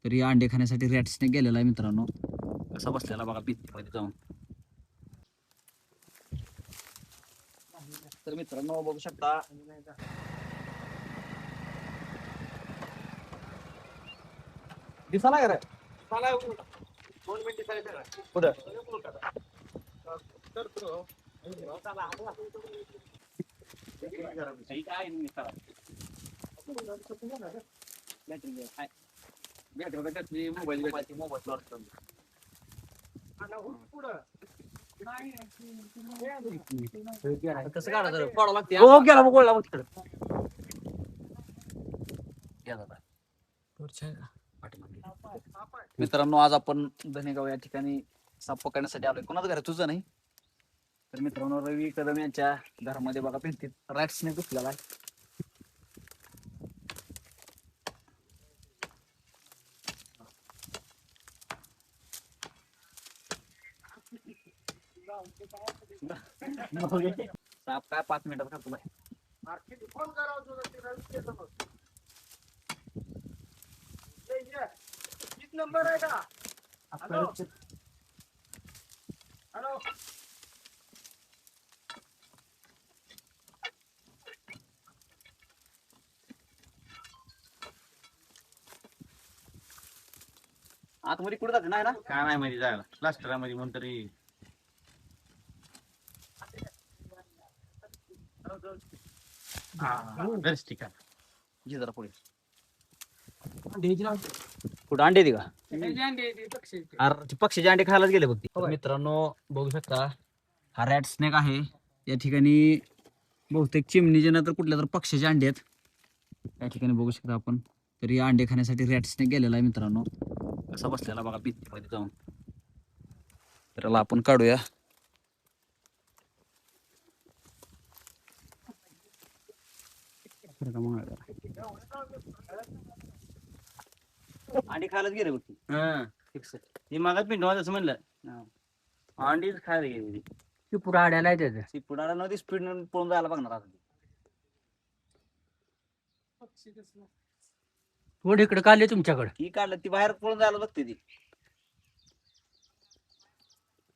तरी अंडे खाण्यासाठी रॅट स्नेक गेलेला आहे मित्रांनो. कसा बसलेला बघा भिंतीमध्ये जाऊन. तर मित्रांनो बघू शकता दिसाला का रे? 2 मिनिटं पुढं कसं काढायचं पडावं लागते. हो गेला मग गोळला मग तिकडं मित्रांनो आज आपण धनेगाव या ठिकाणी साप पकडण्यासाठी आलोय. कोणाचं घर आहे? तुझं नाही. तर मित्रांनो रवी कदम यांच्या घरामध्ये बघा भिंतीत रॅट स्नेक घुसलेला आहे. साप काय 5 मिनिटात खातो बाय. नंबर आहे का? हॅलो हॅलो आतमध्ये कुठे जाते नाही ना? काय नाही मध्ये जायला प्लास्टरामध्ये म्हणून तरी बेस्ट ठिकाण जी जरा पुढे पुढे अंडे दे का? अरे पक्षीचे अंडे खायलाच गेले बघ. मित्रांनो बघू शकता हा रॅट स्नेक आहे. या ठिकाणी बहुतेक चिमणीचे ना तर कुठल्या तर पक्षीचे अंडे आहेत. या ठिकाणी बघू शकता आपण. तरी अंडे खाण्यासाठी रॅट स्नेक गेलेला आहे मित्रांनो. कसा बसलेला बघा भिंतीमध्ये जाऊन. तर त्याला आपण काढूया. अंडी खायलाच गेले बघ ती. फिक्स ती मागात मी असं म्हणलं अंडीच खायला गेली ती पुढे आड्याला आहे त्याचं. ती पुढाला नव्हती स्पीड पळून जायला बघणार आता. पुढे इकडे काढले तुमच्याकडे. ती काढलं ती बाहेर पळून जायला बघते ती.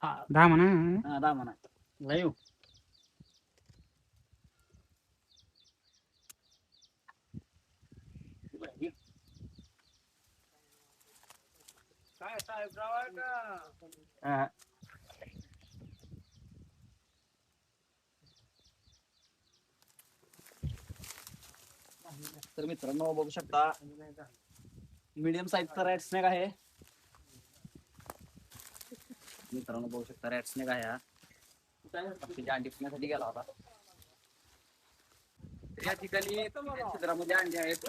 दहा म्हणा. हा दा म्हणा नाही हो. काय साहेबराव आहे का? हा. तर मित्रांनो बघू शकता मीडियम साईजचा रॅट स्नेक आहे. मित्रांनो बघू शकता रॅट स्नेक आहे हा. पक्षीच्या अंडी पिण्यासाठी गेला होता. या ठिकाणी छिद्रामध्ये अंडे आहेत.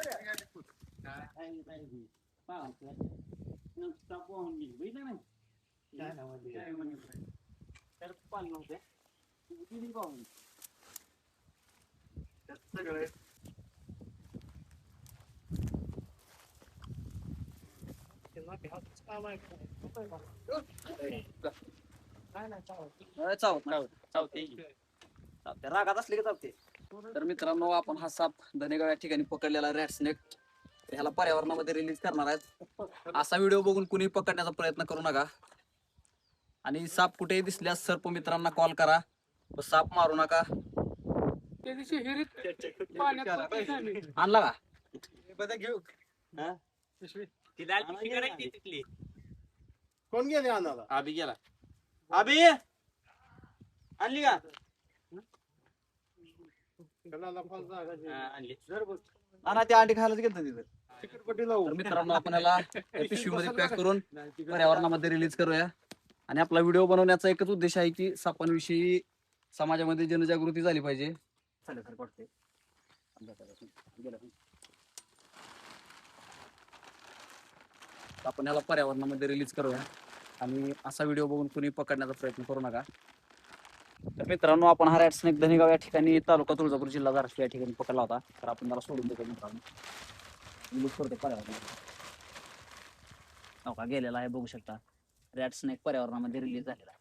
रागात असले की चालते. तर मित्रांनो आपण हा साप धनेगाव या ठिकाणी पकडलेला रॅट स्नेक ह्याला पर्यावरणामध्ये रिलीज करणार आहेत. असा व्हिडिओ बघून कुणी पकडण्याचा प्रयत्न करू नका. आणि साप कुठेही दिसल्यास सर्प मित्रांना कॉल करा. साप मारू नका. आणला का? कोण गेले आणाला? आबी गेला. आबी आणली का? आणली. ना ते अंडी खायलाच गेलं तिथं. तर मित्रांनो आपण याला पिशवीमध्ये पॅक करून पर्यावरणामध्ये रिलीज करूया. आणि आपला व्हिडिओ बनवण्याचा एकच उद्देश आहे की सापांविषयी समाजामध्ये जनजागृती झाली पाहिजे. आपण याला पर्यावरणामध्ये रिलीज करूया. आणि असा व्हिडिओ बघून कुणी पकडण्याचा प्रयत्न करू नका. तर मित्रांनो आपण हा रॅट स्नेक धनेगाव या ठिकाणी तालुका तुळजापूर जिल्हा धाराशिव या ठिकाणी पकडला होता. तर आपण त्याला सोडून देतो मित्रांनो. रिलीज करतो पर्यावरणामध्ये. गेलेला आहे बघू शकता. रॅट स्नेक पर्यावरणामध्ये रिलीज झालेला आहे.